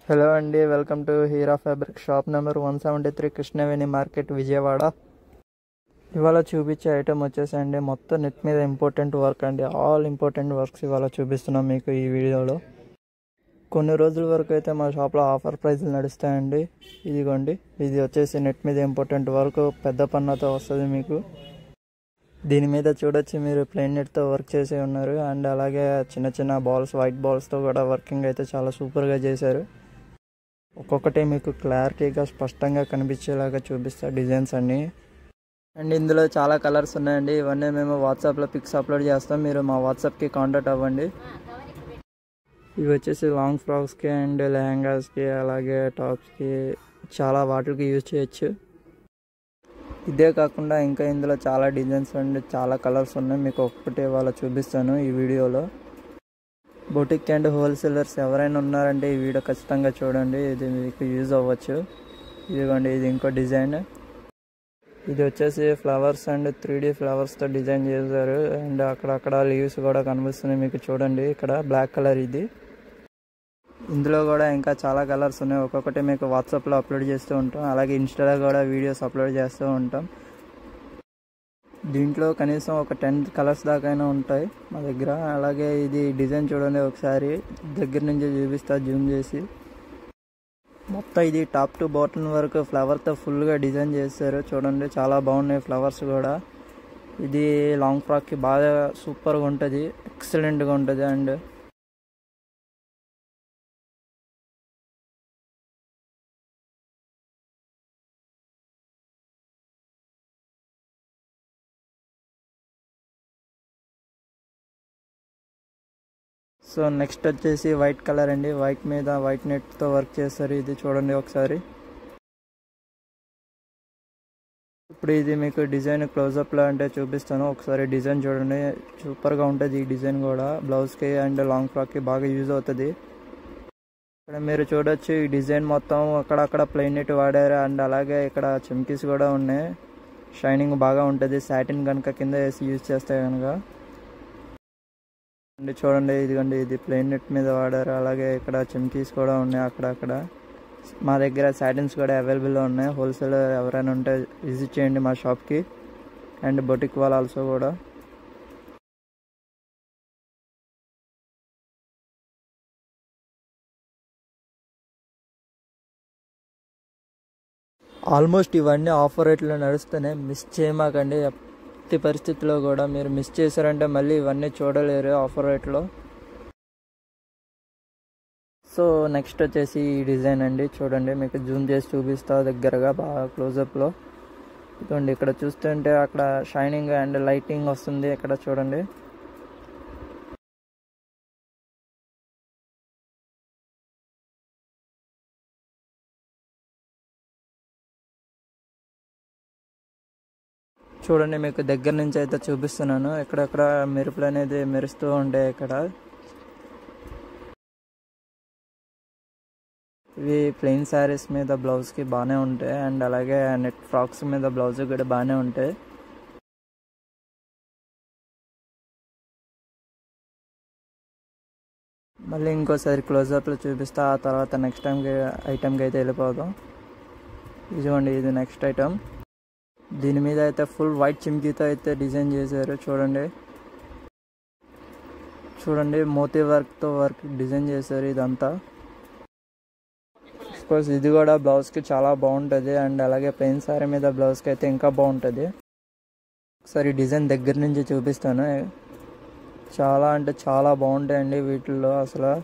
Hello అండి, welcome to Heera fabric shop number 173 Krishnaveni market Vijayawada. ఇవాళ చూపించే ఐటమ్ వచ్చేసండి మొత్తం నెట్ మీద ఇంపార్టెంట్ వర్క్ అండి. ఆల్ ఇంపార్టెంట్ వర్క్స్ ఇవాళ చూపిస్తున్నాం మీకు ఈ వీడియోలో. కొన్ని రోజుల వరకు అయితే మా షాప్లో ఆఫర్ ప్రైజ్లు నడుస్తాయండి. ఇదిగోండి, ఇది వచ్చేసి నెట్ మీద ఇంపార్టెంట్ వర్క్ పెద్ద పన్నతో వస్తుంది మీకు. దీని మీద చూడొచ్చు మీరు ప్లెయిన్ నెట్తో వర్క్ చేసి ఉన్నారు. అండ్ అలాగే చిన్న చిన్న బాల్స్, వైట్ బాల్స్తో కూడా వర్కింగ్ అయితే చాలా సూపర్గా చేశారు. ఒక్కొక్కటి మీకు క్లారిటీగా స్పష్టంగా కనిపించేలాగా చూపిస్తా డిజైన్స్ అన్నీ. అండ్ ఇందులో చాలా కలర్స్ ఉన్నాయండి. ఇవన్నీ మేము వాట్సాప్లో పిక్స్ అప్లోడ్ చేస్తాం, మీరు మా వాట్సాప్కి కాంటాక్ట్ అవ్వండి. ఇవి వచ్చేసి లాంగ్ ఫ్రాక్స్కి అండ్ లెహంగాస్కి అలాగే టాప్స్కి చాలా వాటికి యూజ్ చేయొచ్చు. ఇదే కాకుండా ఇంకా ఇందులో చాలా డిజైన్స్ అండ్ చాలా కలర్స్ ఉన్నాయి. మీకు ఒక్కటి ఇవాళ చూపిస్తాను ఈ వీడియోలో. బొటిక్ అండ్ హోల్సేలర్స్ ఎవరైనా ఉన్నారంటే ఈ వీడియో ఖచ్చితంగా చూడండి, ఇది మీకు యూజ్ అవ్వచ్చు. ఇదిగోండి, ఇది ఇంకో డిజైన్. ఇది వచ్చేసి ఫ్లవర్స్ అండ్ 3D ఫ్లవర్స్తో డిజైన్ చేశారు. అండ్ అక్కడక్కడ లీవ్స్ కూడా కనిపిస్తున్నాయి మీకు చూడండి. ఇక్కడ బ్లాక్ కలర్ ఇది. ఇందులో కూడా ఇంకా చాలా కలర్స్ ఉన్నాయి. ఒక్కొక్కటి మీకు వాట్సాప్లో అప్లోడ్ చేస్తూ ఉంటాం, అలాగే ఇన్స్టాలో కూడా వీడియోస్ అప్లోడ్ చేస్తూ ఉంటాం. దీంట్లో కనీసం ఒక 10 కలర్స్ దాకైనా ఉంటాయి మా దగ్గర. అలాగే ఇది డిజైన్ చూడండి, ఒకసారి దగ్గర నుంచి చూపిస్తా జూమ్ చేసి. మొత్తం ఇది టాప్ టు బాటమ్ వరకు ఫ్లవర్తో ఫుల్గా డిజైన్ చేస్తారు చూడండి, చాలా బాగున్నాయి ఫ్లవర్స్ కూడా. ఇది లాంగ్ ఫ్రాక్కి బాగా సూపర్గా ఉంటుంది, ఎక్సలెంట్గా ఉంటుంది. అండ్ సో నెక్స్ట్ వచ్చేసి వైట్ కలర్ అండి. వైట్ మీద వైట్ నెట్తో వర్క్ చేస్తారు. ఇది చూడండి ఒకసారి. ఇప్పుడు ఇది మీకు డిజైన్ క్లోజప్లో అంటే చూపిస్తాను, ఒకసారి డిజైన్ చూడండి. సూపర్గా ఉంటుంది ఈ డిజైన్ కూడా. బ్లౌజ్కి అండ్ లాంగ్ ఫ్రాక్కి బాగా యూజ్ అవుతుంది. ఇక్కడ మీరు చూడొచ్చు ఈ డిజైన్ మొత్తం అక్కడక్కడ ప్లెయిన్ నెట్ వాడారు. అండ్ అలాగే ఇక్కడ చమ్కీస్ కూడా ఉన్నాయి. షైనింగ్ బాగా ఉంటుంది సాటిన్ కనుక కింద వేసి యూజ్ చేస్తే కనుక. అండ్ చూడండి, ఇదిగోండి, ఇది ప్లెయిన్ నెట్ మీద వాడారు. అలాగే ఇక్కడ చమ్కీస్ కూడా ఉన్నాయి అక్కడక్కడ. మా దగ్గర సాటిన్స్ కూడా అవైలబుల్లో ఉన్నాయి. హోల్సేల్ ఎవరైనా ఉంటే విజిట్ చేయండి మా షాప్కి. అండ్ బొటిక్ వాళ్ళు ఆల్సో కూడా. ఆల్మోస్ట్ ఇవన్నీ ఆఫర్ రేట్లో నడుస్తున్నాయి, మిస్ చేయమాకండి ఎట్టి పరిస్థితిలో కూడా. మీరు మిస్ చేశారంటే మళ్ళీ ఇవన్నీ చూడలేరు ఆఫర్ రేట్లో. సో నెక్స్ట్ వచ్చేసి ఈ డిజైన్ అండి. చూడండి, మీకు జూమ్ చేసి చూపిస్తా దగ్గరగా బాగా క్లోజప్లో. ఇదిగోండి, ఇక్కడ చూస్తుంటే అక్కడ షైనింగ్ అండ్ లైటింగ్ వస్తుంది. ఇక్కడ చూడండి. చూడండి, మీకు దగ్గర నుంచి అయితే చూపిస్తున్నాను. ఎక్కడెక్కడ మెరుపులు అనేది మెరుస్తూ ఉంటాయి ఇక్కడ. ఇవి ప్లెయిన్ శారీస్ మీద బ్లౌజ్కి బాగానే ఉంటాయి. అండ్ అలాగే నెట్ ఫ్రాక్స్ మీద బ్లౌజ్ కూడా బాగానే ఉంటాయి. మళ్ళీ ఇంకోసారి క్లోజప్లో చూపిస్తా, ఆ తర్వాత నెక్స్ట్ ఐటమ్కి అయితే వెళ్ళిపోదాం. ఇదిగోండి, ఇది నెక్స్ట్ ఐటమ్. దీని మీద అయితే ఫుల్ వైట్ చిమ్కీతో అయితే డిజైన్ చేశారు చూడండి. చూడండి, మోతీ వర్క్తో డిజైన్ చేశారు ఇదంతా. కోర్స్ ఇది కూడా బ్లౌజ్కి చాలా బాగుంటుంది. అండ్ అలాగే ప్లెయిన్ శారీ మీద బ్లౌజ్కి అయితే ఇంకా బాగుంటుంది. ఒకసారి డిజైన్ దగ్గర నుంచి చూపిస్తాను. చాలా అంటే చాలా బాగుంటాయండి వీటిల్లో. అసలు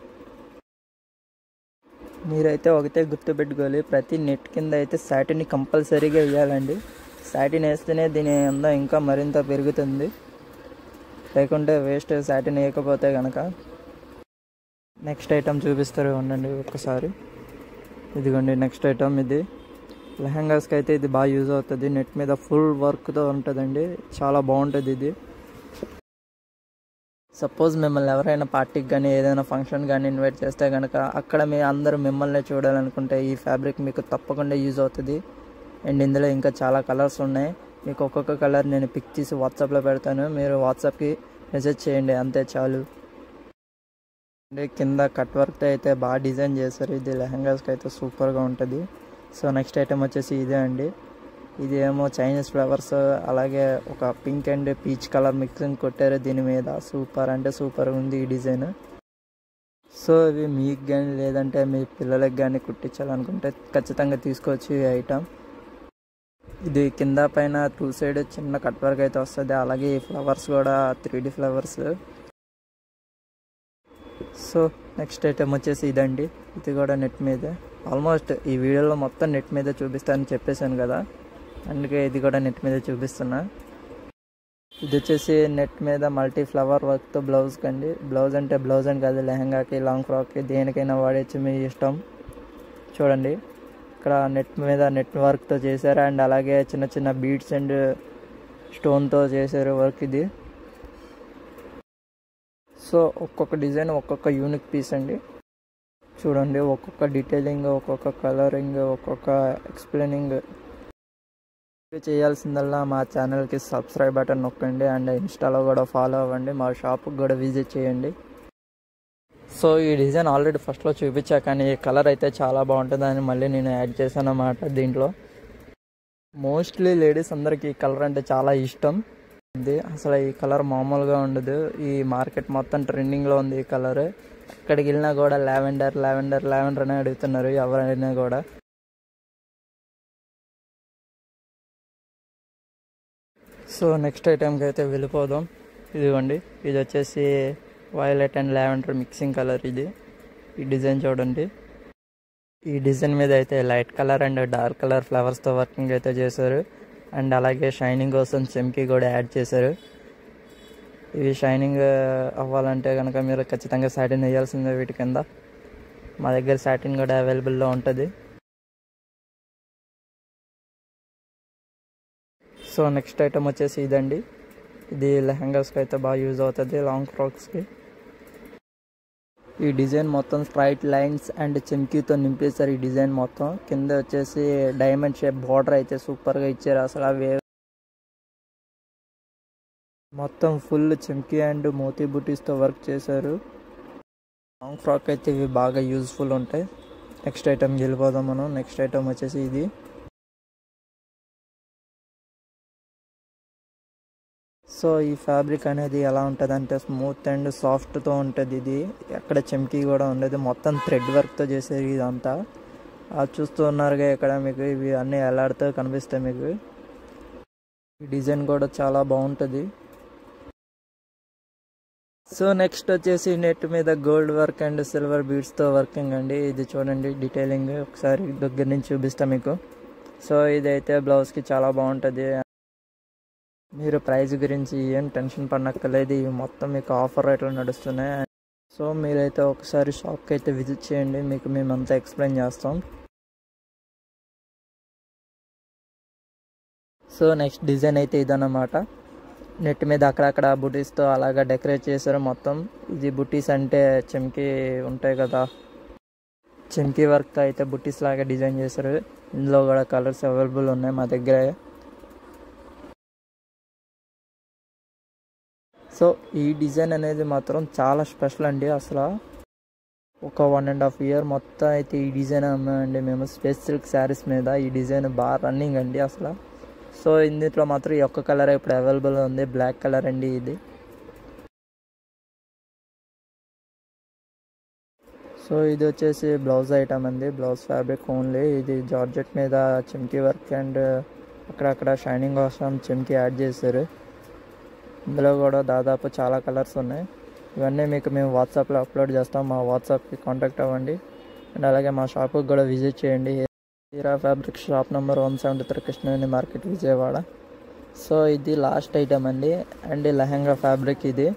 మీరైతే ఒకటే గుర్తుపెట్టుకోవాలి, ప్రతి నెట్ కింద అయితే సాటిన్ కంపల్సరీగా వేయాలండి. సాటిన్ వేస్తేనే దీని అందం ఇంకా మరింత పెరుగుతుంది, లేకుంటే వేస్ట్ సాటిన్ వేయకపోతే కనుక. నెక్స్ట్ ఐటమ్ చూపిస్తారు ఉండండి ఒక్కసారి. ఇదిగోండి నెక్స్ట్ ఐటమ్. ఇది లెహంగాస్కి అయితే ఇది బాగా యూజ్ అవుతుంది. నెట్ మీద ఫుల్ వర్క్తో ఉంటుందండి, చాలా బాగుంటుంది ఇది. సపోజ్ మిమ్మల్ని ఎవరైనా పార్టీకి కానీ ఏదైనా ఫంక్షన్ కానీ ఇన్వైట్ చేస్తే కనుక అక్కడ మీ అందరూ మిమ్మల్ని చూడాలనుకుంటే ఈ ఫ్యాబ్రిక్ మీకు తప్పకుండా యూజ్ అవుతుంది. అండ్ ఇందులో ఇంకా చాలా కలర్స్ ఉన్నాయి. మీకు ఒక్కొక్క కలర్ నేను పిక్ తీసి వాట్సాప్లో పెడతాను, మీరు వాట్సాప్కి మెసేజ్ చేయండి, అంతే చాలు. అంటే కింద కట్ వర్క్తో అయితే బాగా డిజైన్ చేశారు. ఇది లెహంగాస్కి అయితే సూపర్గా ఉంటుంది. సో నెక్స్ట్ ఐటమ్ వచ్చేసి ఇదే అండి. ఇది ఏమో చైనీస్ ఫ్లవర్స్, అలాగే ఒక pink and peach colour mixing కొట్టారు దీని మీద. సూపర్ అంటే సూపర్ ఉంది ఈ డిజైన్. సో ఇవి మీకు కానీ లేదంటే మీ పిల్లలకి కానీ కుట్టించాలనుకుంటే ఖచ్చితంగా తీసుకోవచ్చు ఈ ఐటమ్. ఇది కింద పైన 2 సైడ్ చిన్న కట్ వర్క్ అయితే వస్తుంది. అలాగే ఈ ఫ్లవర్స్ కూడా 3D flowers. So next item వచ్చేసి ఇదండి. ఇది కూడా నెట్ మీదే. ఆల్మోస్ట్ ఈ వీడియోలో మొత్తం నెట్ మీదే చూపిస్తానని చెప్పేశాను కదా, అందుకే ఇది కూడా నెట్ మీదే చూపిస్తున్నా. ఇది వచ్చేసి నెట్ మీద మల్టీ ఫ్లవర్ వర్క్తో బ్లౌజ్ కండి. బ్లౌజ్ అంటే బ్లౌజ్ అని కాదు, లెహంగాకి, లాంగ్ ఫ్రాక్కి, దేనికైనా వాడచ్చు, మీ ఇష్టం. చూడండి ఇక్కడ నెట్ మీద నెట్ వర్క్తో చేశారు. అండ్ అలాగే చిన్న చిన్న బీడ్స్ అండ్ స్టోన్తో చేశారు వర్క్ ఇది. సో ఒక్కొక్క డిజైన్ ఒక్కొక్క యూనిక్ పీస్ అండి. చూడండి ఒక్కొక్క డీటెయిలింగ్, ఒక్కొక్క కలరింగ్, ఒక్కొక్క ఎక్స్ప్లెయినింగ్. చేయాల్సిందల్లా మా ఛానల్కి సబ్స్క్రైబ్ బటన్ నొక్కండి. అండ్ ఇన్స్టాలో కూడా ఫాలో అవ్వండి. మా షాప్కి కూడా విజిట్ చేయండి. సో ఈ డిజైన్ ఆల్రెడీ ఫస్ట్లో చూపించా, కానీ ఈ కలర్ అయితే చాలా బాగుంటుందని మళ్ళీ నేను యాడ్ చేశాను అన్నమాట దీంట్లో. మోస్ట్లీ లేడీస్ అందరికీ ఈ కలర్ అంటే చాలా ఇష్టం. అసలు ఈ కలర్ మామూలుగా ఉండదు. ఈ మార్కెట్ మొత్తం ట్రెండింగ్లో ఉంది ఈ కలర్. ఎక్కడికి వెళ్ళినా కూడా లావెండర్ లావెండర్ లావెండర్ అని అడుగుతున్నారు ఎవరైనా కూడా. సో నెక్స్ట్ ఐటెంకి అయితే వెళ్ళిపోదాం. ఇదిగోండి, ఇది వచ్చేసి violet and lavender mixing colour. ఇది ఈ డిజైన్ చూడండి. ఈ డిజైన్ మీద అయితే light colour and dark colour ఫ్లవర్స్తో వర్కింగ్ అయితే చేశారు. అండ్ అలాగే షైనింగ్ కోసం చెమ్కీ కూడా యాడ్ చేశారు. ఇవి షైనింగ్ అవ్వాలంటే కనుక మీరు ఖచ్చితంగా సాటిన్ వేయాల్సిందే వీటి కింద. మా దగ్గర సాటిన్ కూడా అవైలబుల్లో ఉంటుంది. సో నెక్స్ట్ ఐటమ్ వచ్చేసి ఇదండి. ఇది లెహంగాస్కి అయితే బాగా యూజ్ అవుతుంది, లాంగ్ ఫ్రాక్స్కి. ఈ డిజైన్ మొత్తం స్ట్రైట్ లైన్స్ అండ్ చెమ్కీతో నింపేశారు. ఈ డిజైన్ మొత్తం కింద వచ్చేసి డైమండ్ షేప్ బార్డర్ అయితే సూపర్గా ఇచ్చారు. అసలు అవి మొత్తం ఫుల్ చెమ్కీ అండ్ మోతీ బుటీస్తో వర్క్ చేశారు. లాంగ్ ఫ్రాక్ అయితే ఇవి బాగా యూజ్ఫుల్ ఉంటాయి. నెక్స్ట్ ఐటమ్కి వెళ్ళిపోదాం మనం. నెక్స్ట్ ఐటమ్ వచ్చేసి ఇది. సో ఈ ఫ్యాబ్రిక్ అనేది ఎలా ఉంటుంది అంటే స్మూత్ అండ్ సాఫ్ట్తో ఉంటుంది. ఇది ఎక్కడ చెమ్కీ కూడా ఉండదు, మొత్తం థ్రెడ్ వర్క్తో చేసేది ఇదంతా. చూస్తూ ఉన్నారుగా ఇక్కడ మీకు ఇవి అన్నీ ఎలాడుతూ కనిపిస్తాయి మీకు. ఈ డిజైన్ కూడా చాలా బాగుంటుంది. సో నెక్స్ట్ వచ్చేసి నెట్ మీద గోల్డ్ వర్క్ అండ్ సిల్వర్ బీడ్స్తో వర్కింగ్ అండి. ఇది చూడండి డీటెయిలింగ్ ఒకసారి దగ్గర నుంచి చూపిస్తా మీకు. సో ఇదైతే బ్లౌజ్కి చాలా బాగుంటుంది. మీరు ప్రైస్ గురించి ఏం టెన్షన్ పడనక్కర్లేదు, ఇవి మొత్తం మీకు ఆఫర్ రేట్లో నడుస్తున్నాయి. సో మీరైతే ఒకసారి షాప్కి అయితే విజిట్ చేయండి, మీకు మేమంతా ఎక్స్ప్లెయిన్ చేస్తాం. సో నెక్స్ట్ డిజైన్ అయితే ఇదన్నమాట. నెట్ మీద అక్కడక్కడ బుటీస్తో అలాగా డెకరేట్ చేశారు మొత్తం. ఇది బుటీస్ అంటే చెమ్కీ ఉంటాయి కదా, చెమ్కీ వర్క్తో అయితే బుటీస్ లాగా డిజైన్ చేశారు. ఇందులో కూడా కలర్స్ అవైలబుల్ ఉన్నాయి మా దగ్గర. సో ఈ డిజైన్ అనేది మాత్రం చాలా స్పెషల్ అండి. అసలు ఒక 1.5 year మొత్తం అయితే ఈ డిజైన్ అమ్మామండి మేము స్పేస్ సిల్క్ శారీస్ మీద. ఈ డిజైన్ బాగా రన్నింగ్ అండి అసలు. సో ఇందులో మాత్రం ఈ ఒక్క కలర్ ఇప్పుడు అవైలబుల్ ఉంది, బ్లాక్ కలర్ అండి ఇది. సో ఇది వచ్చేసి బ్లౌజ్ ఐటమ్ అండి, బ్లౌజ్ ఫ్యాబ్రిక్ ఓన్లీ. ఇది జార్జెట్ మీద చెమ్కీ వర్క్ అండ్ అక్కడక్కడ షైనింగ్ కోసం చెమ్కీ యాడ్ చేశారు. ఇందులో కూడా దాదాపు చాలా కలర్స్ ఉన్నాయి. ఇవన్నీ మీకు మేము వాట్సాప్లో అప్లోడ్ చేస్తాం, మా వాట్సాప్కి కాంటాక్ట్ అవ్వండి. అండ్ అలాగే మా షాప్కి కూడా విజిట్ చేయండి. Heera fabric shop number 173 Krishnaveni market Vijayawada. So ఇది లాస్ట్ ఐటమ్ అండి. అండ్ లెహంగా ఫ్యాబ్రిక్ ఇది.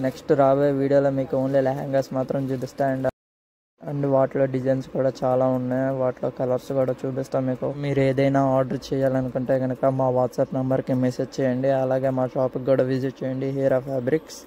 నెక్స్ట్ రాబోయే వీడియోలో మీకు ఓన్లీ లెహంగాస్ మాత్రం చూపిస్తాను. అండ్ వాటిలో డిజైన్స్ కూడా చాలా ఉన్నాయి, వాటిలో కలర్స్ కూడా చూపిస్తాం మీకు. మీరు ఏదైనా ఆర్డర్ చేయాలనుకుంటే కనుక మా వాట్సాప్ నెంబర్కి మెసేజ్ చేయండి. అలాగే మా షాప్కి కూడా విజిట్ చేయండి, హీరా ఫ్యాబ్రిక్స్.